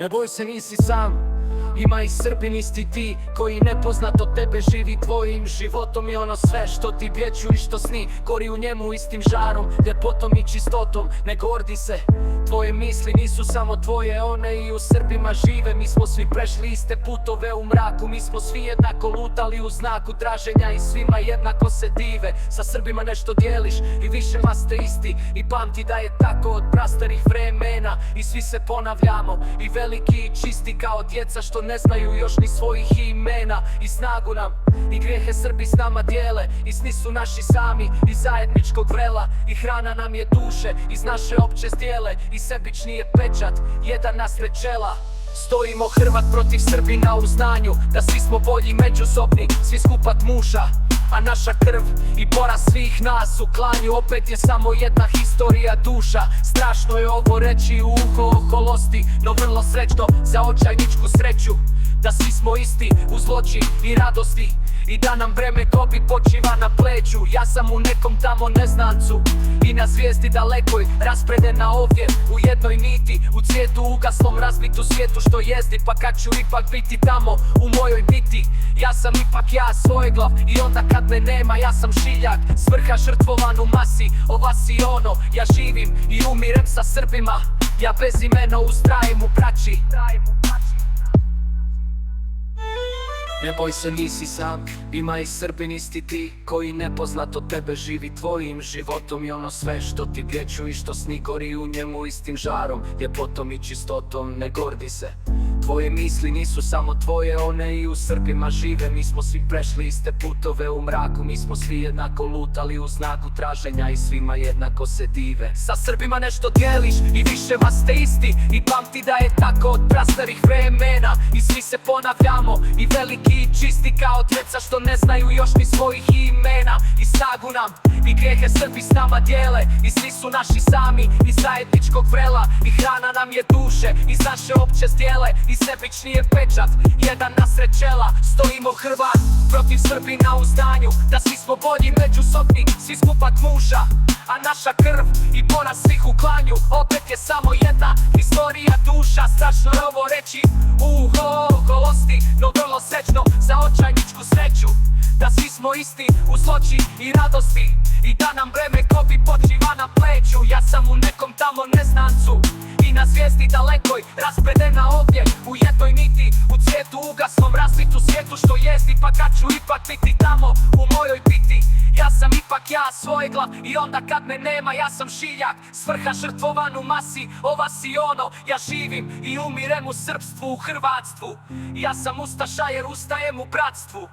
Ne boj se, nisi sam, ima i Srbin isti ti, koji nepoznato tebe živi tvojim životom. I ono sve što ti bjeću i što sni, gori u njemu istim žarom, ljepotom i čistotom. Ne gordi se, tvoje misli nisu samo tvoje, one i u Srbima žive. Mi smo svi prešli iste putove u mraku, mi smo svi jednako lutali u znaku traženja i svima jednako se dive. Sa Srbima nešto dijeliš i više vas ste isti, i pamti da je tako od prastarih vremena. I svi se ponavljamo, i veliki i čisti kao djeca što ne znaju još ni svojih imena. I snagu nam i grijehe Srbi s nama dijele, i sni su naši sami iz zajedničkog vrela. I hrana nam je duše iz naše opće zdjele, i sebični je pečat jedan nasred čela. Stojimo Hrvat protiv Srbina u znanju da svi smo bolji međusobni, svi skupa muša, a naša krv i poraz svih nas u klanju. Opet je samo jedna historija duša. Strašno je ovo reći u uho oholosti, no vrlo srećno za očajničku sreću. Da svi smo isti u zloči i radosti, i da nam vreme gobi počiva na pleću. Ja sam u nekom tamo neznancu i na zvijezdi dalekoj, raspredena ovdje u jednoj niti, u cvijetu ugaslom razbitu svijetu što jezdi. Pa kad ću ipak biti tamo u mojoj biti, ja sam ipak ja svojeglav, i onda kad me nema ja sam šiljak, svrha žrtvovan u masi, ovasi ono. Ja živim i umirem sa Srbima, ja bez imena ustrajem u praći. Ne boj se, nisi sam, ima i Srbin isti ti, koji nepoznato tebe živi tvojim životom. I ono sve što ti bjeću i što sni, gori u njemu istim žarom, ljepotom i čistotom. Ne gordi se, tvoje misli nisu samo tvoje, one i u Srbima žive. Mi smo svi prešli iste putove u mraku, mi smo svi jednako lutali u znaku traženja i svima jednako se dive. Sa Srbima nešto dijeliš i više vas ste isti, i pamti da je tako od prastarih vremena. I svi se ponavljamo, i veliki i čisti kao djeca što ne znaju još ni svojih imena. I snagu nam i grijehe Srbi s nama dijele, i svi su naši sami iz zajedničkog vrela. I hrana nam je duše iz naše opće zdjele, i sebični je pečat jedan nasred čela. Stojimo Hrvat protiv Srbina u znanju da svi smo bolji međusobni, svi skupa muša, a naša krv i poraz svih u klanju. Opet je samo jedna historija duša. Strašno je ovo reći u oholosti, no vrlo srećno za očajničku sreću. Da svi smo isti u zloči i radosti, i da nam vreme gobi počiva na pleću. Ja sam u nekom tamo neznancu i na zvijezdi dalekoj, raspredena ovdje u jednoj niti, u cvijetu ugaslom razbitu svijetu što jezdi. Pa kad ću ipak biti tamo u mojoj biti, ja sam ipak ja svojeglav, i onda kad me nema ja sam šiljak, svrha žrtvovan u masi, ovasi ono. Ja živim i umirem u srpstvu, u hrvatstvu, ja sam ustaša jer ustajem u bratstvu.